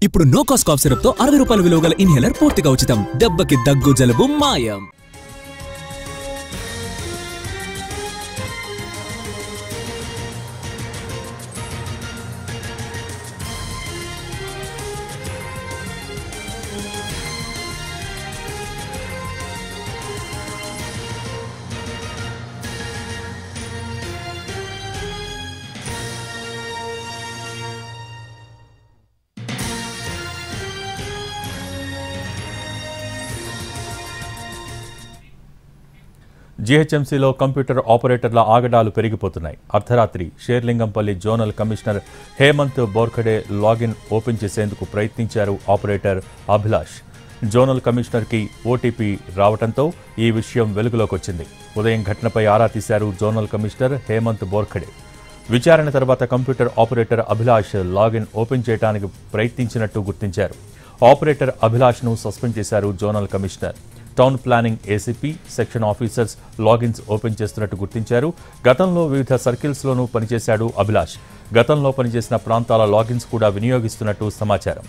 ఇప్పుడు no cost cough syrup తో 60 రూపాయల విలువ గల ఇన్హేలర్ పూర్తిగా ఉచితం. దెబ్బకి దగ్గు జలుబు మాయం. జీహెచ్ఎంసీలో కంప్యూటర్ ఆపరేటర్ల ఆగడాలు పెరిగిపోతున్నాయి. అర్ధరాత్రి Serilingampally zonal commissioner Hemant Borkhade login open చేసేందుకు ప్రయత్నించారు ఆపరేటర్ అభిలాష్. జోనల్ కమిషనర్కి ఓటీపీ రావడంతో ఈ విషయం వెలుగులోకి వచ్చింది. ఉదయం ఘటనపై ఆరా తీశారు జోనల్ కమిషనర్ హేమంత్ బోర్ఖడే. విచారణ తర్వాత computer operator Abhilash login open చేయడానికి ప్రయత్నించినట్టు గుర్తించారు. ఆపరేటర్ అభిలాష్ను సస్పెండ్ చేశారు zonal commissioner. Town planning ACP, section officers logins open చేస్తున్నట్టు గుర్తించారు. గతంలో వివిధ సర్కిల్స్లోనూ పనిచేశాడు అభిలాష్. గతంలో పనిచేసిన ప్రాంతాల లాగిన్స్ కూడా వినియోగిస్తున్నట్టు సమాచారం.